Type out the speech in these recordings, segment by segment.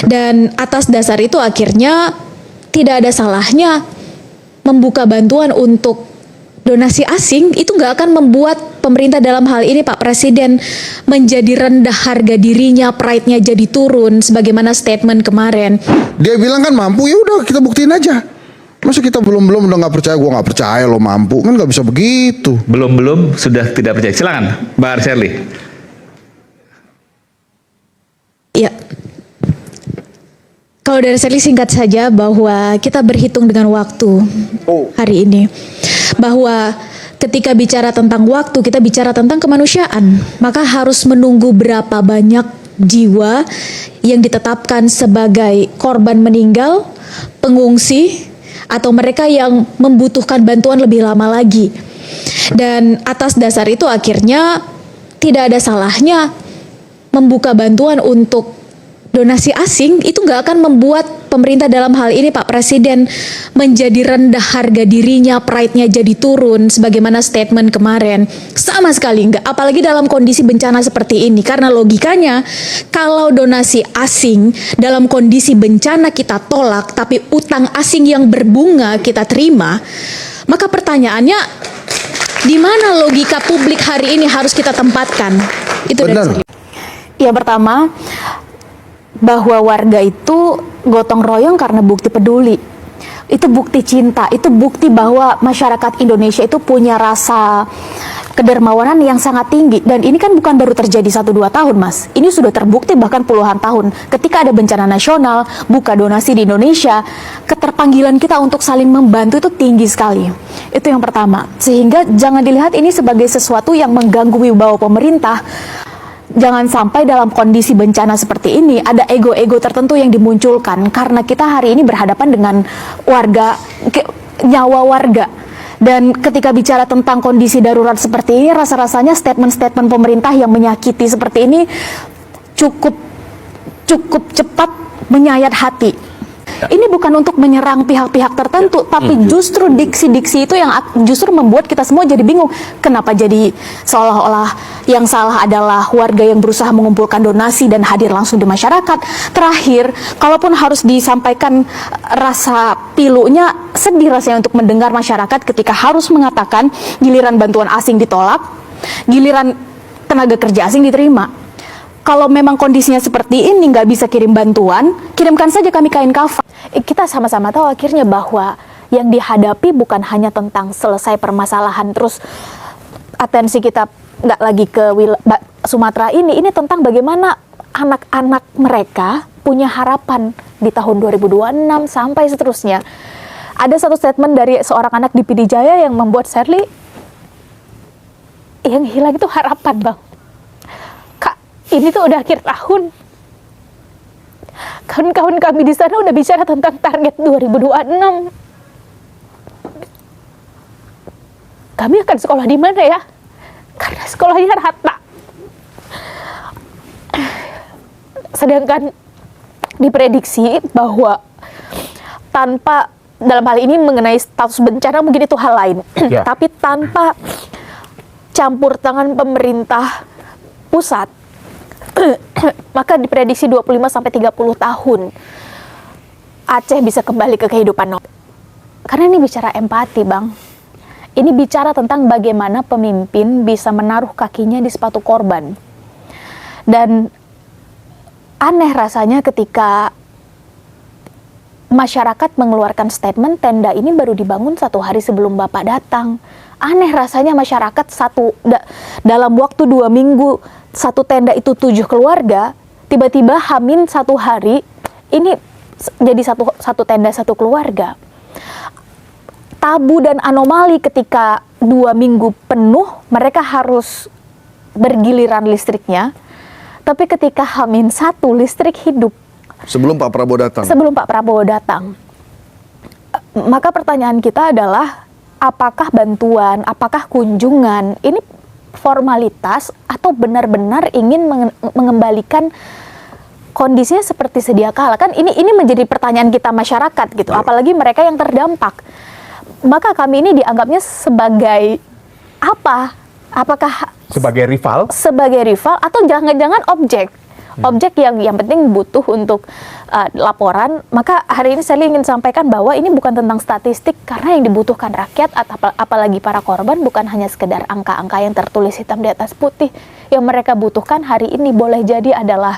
Dan atas dasar itu akhirnya tidak ada salahnya membuka bantuan untuk donasi asing. Itu nggak akan membuat pemerintah, dalam hal ini Pak Presiden, menjadi rendah harga dirinya, pride-nya jadi turun sebagaimana statement kemarin. Dia bilang kan mampu, ya udah kita buktiin aja. Masa kita belum udah nggak percaya, gua nggak percaya lo mampu, kan nggak bisa begitu. Belum sudah tidak percaya. Silakan, Mbak Arsyeli. Ya, kalau dari saya singkat saja bahwa kita berhitung dengan waktu hari ini. Bahwa ketika bicara tentang waktu, kita bicara tentang kemanusiaan. Maka harus menunggu berapa banyak jiwa yang ditetapkan sebagai korban meninggal, pengungsi, atau mereka yang membutuhkan bantuan lebih lama lagi. Dan atas dasar itu akhirnya tidak ada salahnya membuka bantuan untuk donasi asing. Itu nggak akan membuat pemerintah, dalam hal ini Pak Presiden, menjadi rendah harga dirinya, pride-nya jadi turun sebagaimana statement kemarin. Sama sekali nggak, apalagi dalam kondisi bencana seperti ini. Karena logikanya, kalau donasi asing dalam kondisi bencana kita tolak, tapi utang asing yang berbunga kita terima, maka pertanyaannya, di mana logika publik hari ini harus kita tempatkan? Itu dari saya. Yang pertama, bahwa warga itu gotong royong karena bukti peduli. Itu bukti cinta, itu bukti bahwa masyarakat Indonesia itu punya rasa kedermawanan yang sangat tinggi. Dan ini kan bukan baru terjadi 1-2 tahun, Mas. Ini sudah terbukti bahkan puluhan tahun. Ketika ada bencana nasional, buka donasi di Indonesia, keterpanggilan kita untuk saling membantu itu tinggi sekali. Itu yang pertama. Sehingga jangan dilihat ini sebagai sesuatu yang mengganggu wibawa pemerintah. Jangan sampai dalam kondisi bencana seperti ini ada ego-ego tertentu yang dimunculkan karena kita hari ini berhadapan dengan warga, nyawa warga. Dan ketika bicara tentang kondisi darurat seperti ini, rasa-rasanya statement-statement pemerintah yang menyakiti seperti ini cukup cepat menyayat hati. Ini bukan untuk menyerang pihak-pihak tertentu, tapi justru diksi-diksi itu yang justru membuat kita semua jadi bingung. Kenapa jadi seolah-olah yang salah adalah warga yang berusaha mengumpulkan donasi dan hadir langsung di masyarakat. Terakhir, kalaupun harus disampaikan rasa pilunya, sedih rasanya untuk mendengar masyarakat ketika harus mengatakan giliran bantuan asing ditolak, giliran tenaga kerja asing diterima. Kalau memang kondisinya seperti ini, nggak bisa kirim bantuan, kirimkan saja kami kain kafan. Kita sama-sama tahu akhirnya bahwa yang dihadapi bukan hanya tentang selesai permasalahan, terus atensi kita nggak lagi ke Sumatera ini tentang bagaimana anak-anak mereka punya harapan di tahun 2026 sampai seterusnya. Ada satu statement dari seorang anak di PD Jaya yang membuat Shirley, yang hilang itu harapan, Bang. Ini tuh udah akhir tahun. Kawan-kawan kami di sana udah bicara tentang target 2026. Kami akan sekolah di mana ya? Karena sekolahnya rata. Sedangkan diprediksi bahwa tanpa, dalam hal ini mengenai status bencana mungkin itu hal lain. Tapi tanpa campur tangan pemerintah pusat, maka diprediksi 25-30 tahun Aceh bisa kembali ke kehidupan normal. Karena ini bicara empati, Bang. Ini bicara tentang bagaimana pemimpin bisa menaruh kakinya di sepatu korban. Dan aneh rasanya ketika masyarakat mengeluarkan statement tenda ini baru dibangun 1 hari sebelum Bapak datang. Aneh rasanya masyarakat dalam waktu 2 minggu, 1 tenda itu 7 keluarga, tiba-tiba Hamin 1 hari, ini jadi satu tenda 1 keluarga. Tabu dan anomali ketika 2 minggu penuh, mereka harus bergiliran listriknya, tapi ketika Hamin 1 listrik hidup. Sebelum Pak Prabowo datang. Sebelum Pak Prabowo datang. Maka pertanyaan kita adalah, apakah bantuan, apakah kunjungan ini formalitas atau benar-benar ingin mengembalikan kondisinya seperti sedia kala? Kan ini menjadi pertanyaan kita masyarakat gitu, apalagi mereka yang terdampak. Maka kami ini dianggapnya sebagai apa? Apakah sebagai rival? Sebagai rival atau jangan-jangan objek objek yang penting butuh untuk laporan. Maka hari ini saya ingin sampaikan bahwa ini bukan tentang statistik, karena yang dibutuhkan rakyat atau apalagi para korban bukan hanya sekedar angka-angka yang tertulis hitam di atas putih. Yang mereka butuhkan hari ini boleh jadi adalah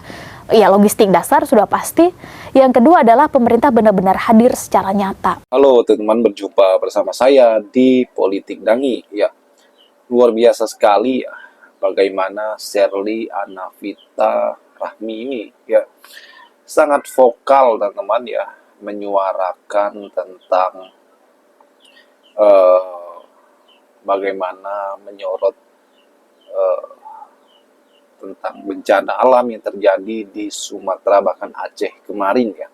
ya logistik dasar sudah pasti. Yang kedua adalah pemerintah benar-benar hadir secara nyata. Halo teman-teman, berjumpa bersama saya di Politik Dangi. Ya, luar biasa sekali ya bagaimana Sherly Anavita Rahmi ini ya sangat vokal teman-teman ya, menyuarakan tentang bagaimana menyorot tentang bencana alam yang terjadi di Sumatera bahkan Aceh kemarin ya.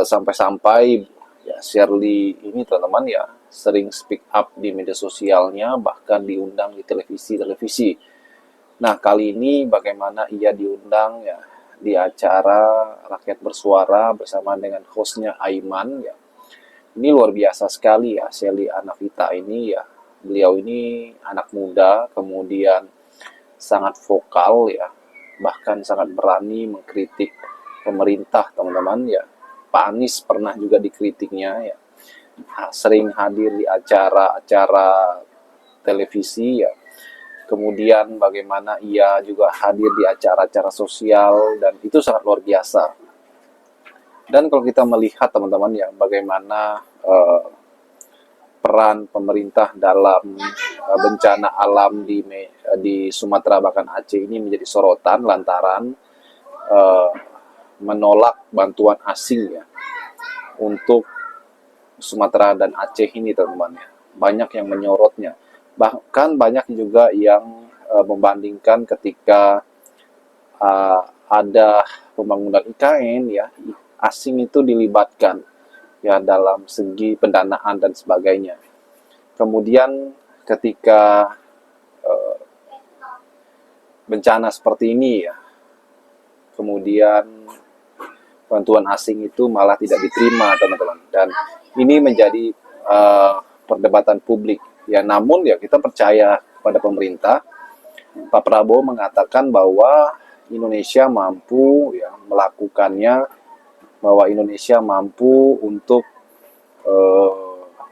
Sampai-sampai ya Sherly ini teman-teman ya sering speak up di media sosialnya, bahkan diundang di televisi. Nah, kali ini bagaimana ia diundang ya di acara Rakyat Bersuara bersama dengan hostnya Aiman ya. Ini luar biasa sekali ya Sherly Anavita ini ya. Beliau ini anak muda, kemudian sangat vokal ya, bahkan sangat berani mengkritik pemerintah teman-teman ya. Pak Anies pernah juga dikritiknya ya. Sering hadir di acara-acara televisi ya. Kemudian bagaimana ia juga hadir di acara-acara sosial, dan itu sangat luar biasa. Dan kalau kita melihat teman-teman ya, bagaimana peran pemerintah dalam bencana alam di Sumatera bahkan Aceh ini menjadi sorotan lantaran menolak bantuan asing ya untuk Sumatera dan Aceh ini teman-teman ya. Banyak yang menyorotnya. Bahkan banyak juga yang membandingkan ketika ada pembangunan IKN ya, asing itu dilibatkan ya dalam segi pendanaan dan sebagainya. Kemudian ketika bencana seperti ini ya, kemudian bantuan asing itu malah tidak diterima teman-teman, dan ini menjadi perdebatan publik ya. Namun ya kita percaya kepada pemerintah. Pak Prabowo mengatakan bahwa Indonesia mampu ya melakukannya, bahwa Indonesia mampu untuk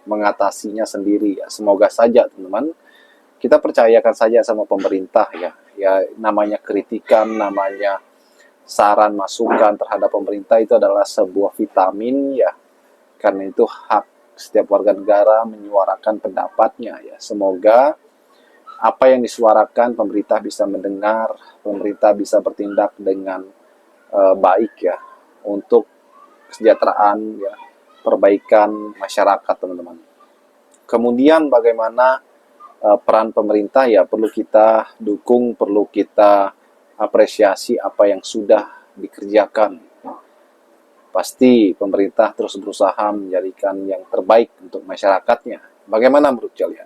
mengatasinya sendiri ya. Semoga saja teman-teman, kita percayakan saja sama pemerintah ya. Ya namanya kritikan, namanya saran masukan terhadap pemerintah itu adalah sebuah vitamin ya. Karena itu hak setiap warga negara menyuarakan pendapatnya ya. Semoga apa yang disuarakan pemerintah bisa mendengar, pemerintah bisa bertindak dengan baik ya untuk kesejahteraan ya, perbaikan masyarakat teman-teman. Kemudian bagaimana peran pemerintah ya, perlu kita dukung, perlu kita apresiasi apa yang sudah dikerjakan. Pasti pemerintah terus berusaha menjadikan yang terbaik untuk masyarakatnya. Bagaimana menurut kalian?